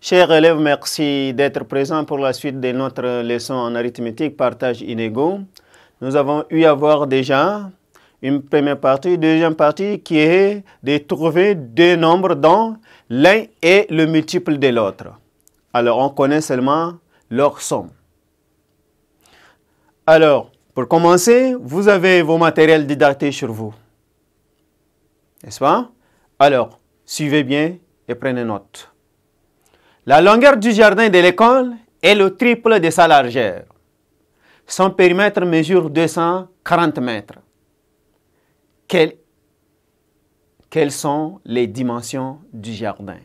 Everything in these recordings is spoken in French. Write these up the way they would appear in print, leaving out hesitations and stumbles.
Chers élèves, merci d'être présents pour la suite de notre leçon en arithmétique, partage inégaux. Nous avons eu à voir déjà une première partie, deuxième partie qui est de trouver deux nombres dont l'un est le multiple de l'autre. Alors, on connaît seulement leur somme. Alors, pour commencer, vous avez vos matériels didactiques sur vous. N'est-ce pas? Alors, suivez bien et prenez note. La longueur du jardin de l'école est le triple de sa largeur. Son périmètre mesure 240 mètres. Quelles sont les dimensions du jardin?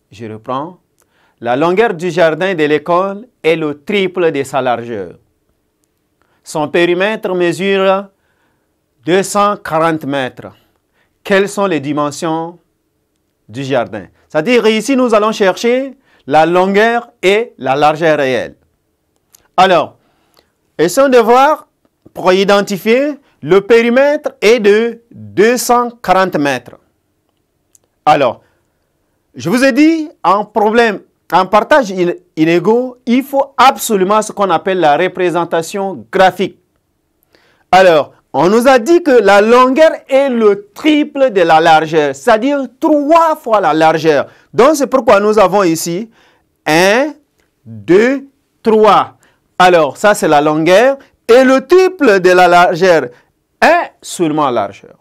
Je reprends. La longueur du jardin de l'école est le triple de sa largeur. Son périmètre mesure 240 mètres. Quelles sont les dimensions du jardin? C'est-à-dire ici, nous allons chercher la longueur et la largeur réelle. Alors, essayons de voir, pour identifier, le périmètre est de 240 mètres. Alors, je vous ai dit, en partage inégaux, il faut absolument ce qu'on appelle la représentation graphique. Alors, on nous a dit que la longueur est le triple de la largeur, c'est-à-dire 3 fois la largeur. Donc, c'est pourquoi nous avons ici 1, 2, 3. Alors, ça, c'est la longueur. Et le triple de la largeur, 1 seulement largeur.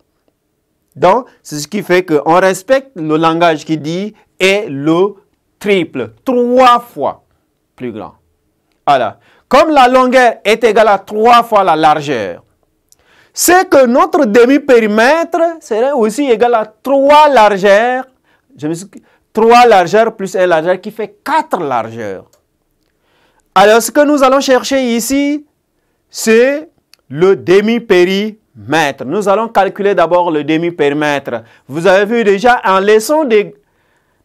Donc, c'est ce qui fait qu'on respecte le langage qui dit est le triple, 3 fois plus grand. Alors, comme la longueur est égale à 3 fois la largeur, c'est que notre demi-périmètre serait aussi égal à 3 largeurs. 3 largeurs plus 1 largeur qui fait 4 largeurs. Alors, ce que nous allons chercher ici, c'est le demi-périmètre. Nous allons calculer d'abord le demi-périmètre. Vous avez vu déjà en leçon de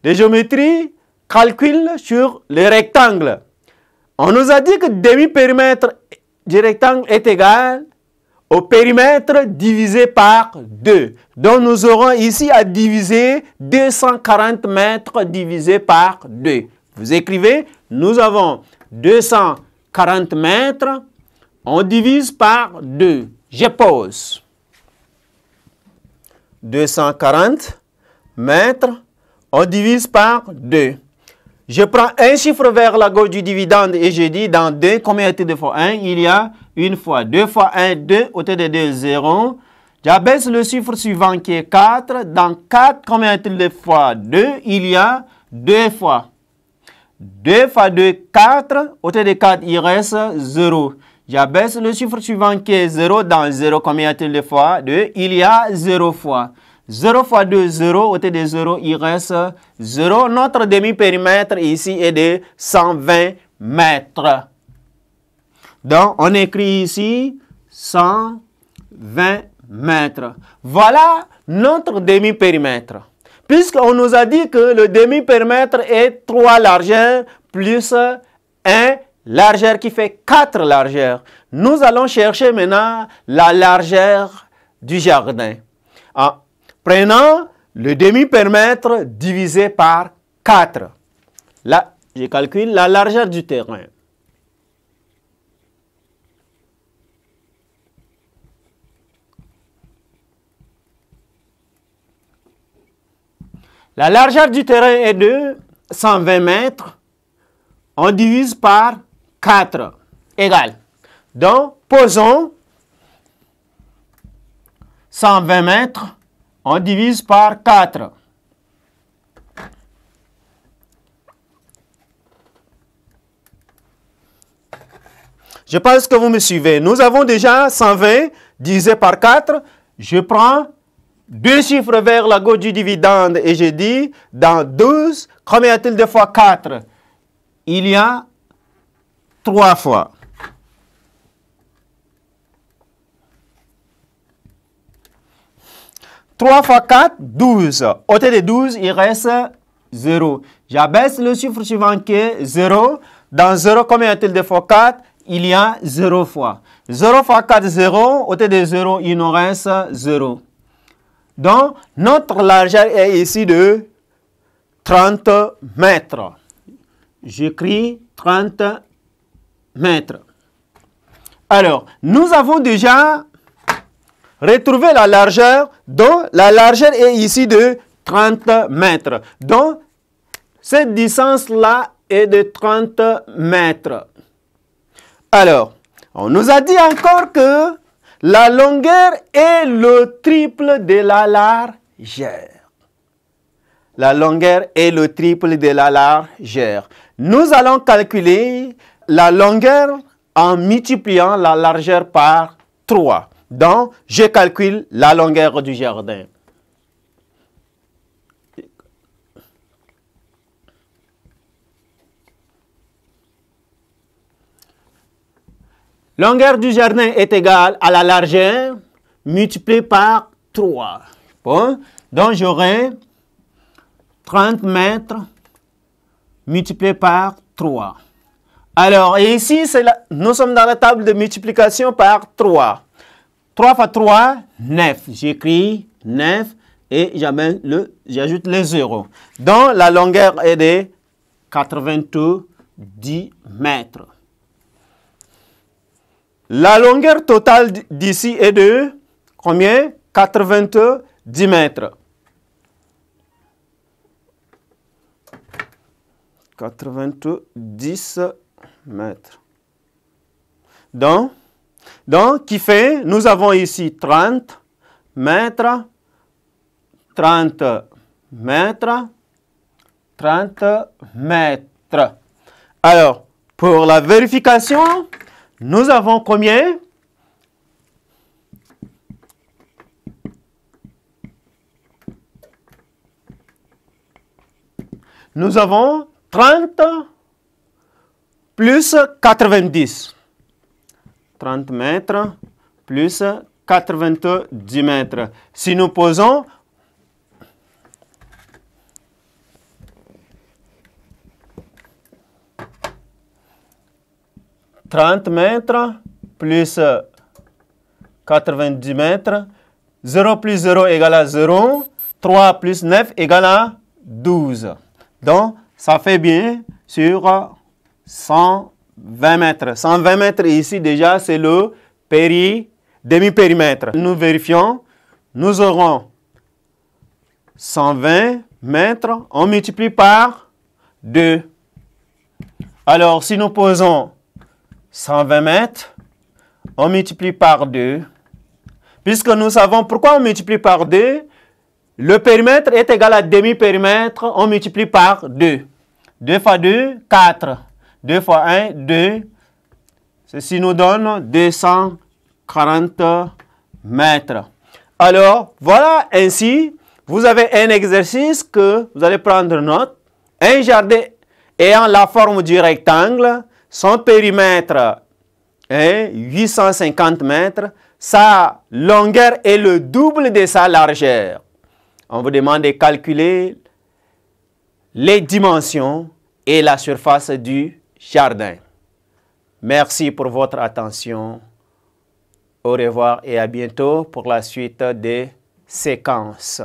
géométrie, calcul sur le rectangle. On nous a dit que le demi-périmètre du rectangle est égal au périmètre divisé par 2. Donc, nous aurons ici à diviser 240 mètres divisé par 2. Vous écrivez, nous avons 240 mètres, on divise par 2. Je pose. 240 mètres, on divise par 2. Je prends un chiffre vers la gauche du dividende et je dis dans 2, combien y a-t-il de fois 1? Il y a une fois. 2 fois 1, 2, au de 2, 0. J'abaisse le chiffre suivant qui est 4. Dans 4, combien y a-t-il de fois 2? Il y a 2 fois. 2 fois 2, 4. Au de 4, il reste 0. J'abaisse le chiffre suivant qui est 0. Dans 0, combien y a-t-il de fois 2? Il y a 0 fois. 0 fois 2, 0. Au de 0, il reste 0. Notre demi-périmètre ici est de 120 mètres. Donc, on écrit ici 120 mètres. Voilà notre demi-périmètre. Puisqu'on nous a dit que le demi-périmètre est 3 largeurs plus 1 largeur qui fait 4 largeurs. Nous allons chercher maintenant la largeur du jardin. En prenant le demi-périmètre divisé par 4. Là, je calcule la largeur du terrain. La largeur du terrain est de 120 mètres. On divise par 4. Égal. Donc, posons 120 mètres. On divise par 4. Je pense que vous me suivez. Nous avons déjà 120 divisé par 4. Je prends 2 chiffres vers la gauche du dividende et je dis, dans 12, combien y a-t-il de fois 4? Il y a 3 fois. Trois fois 4, 12. Au de 12, il reste 0. J'abaisse le chiffre suivant qui est 0. Dans 0, combien y a-t-il de fois 4? Il y a 0 fois. 0 fois 4, 0. Au de 0, il nous reste 0. Donc, notre largeur est ici de 30 mètres. J'écris 30 mètres. Alors, nous avons déjà retrouvé la largeur, donc la largeur est ici de 30 mètres. Donc, cette distance-là est de 30 mètres. Alors, on nous a dit encore que la longueur est le triple de la largeur. La longueur est le triple de la largeur. Nous allons calculer la longueur en multipliant la largeur par 3. Donc, je calcule la longueur du jardin. Longueur du jardin est égale à la largeur multipliée par 3. Bon, donc j'aurai 30 mètres multiplié par 3. Alors, et ici, nous sommes dans la table de multiplication par 3. 3 fois 3, 9. J'écris 9 et j'ajoute les zéros. Donc, la longueur est de 90 mètres. La longueur totale d'ici est de combien? 90 mètres. 90 mètres. Donc, qui fait, nous avons ici 30 mètres, 30 mètres, 30 mètres. Alors, pour la vérification, nous avons combien? Nous avons 30 plus 90. 30 mètres plus 90 mètres. Si nous posons « 30 mètres plus 90 mètres, 0 plus 0 égale à 0, 3 plus 9 égale à 12. Donc, ça fait bien sur 120 mètres. 120 mètres ici, déjà, c'est le demi-périmètre. Nous vérifions. Nous aurons 120 mètres. On multiplie par 2. Alors, si nous posons 120 mètres, on multiplie par 2. Puisque nous savons pourquoi on multiplie par 2, le périmètre est égal à demi-périmètre, on multiplie par 2. 2 fois 2, 4. 2 fois 1, 2. Ceci nous donne 240 mètres. Alors, voilà ainsi, vous avez un exercice que vous allez prendre note. Un jardin ayant la forme du rectangle, son périmètre est 850 mètres, sa longueur est le double de sa largeur. On vous demande de calculer les dimensions et la surface du jardin. Merci pour votre attention. Au revoir et à bientôt pour la suite des séquences.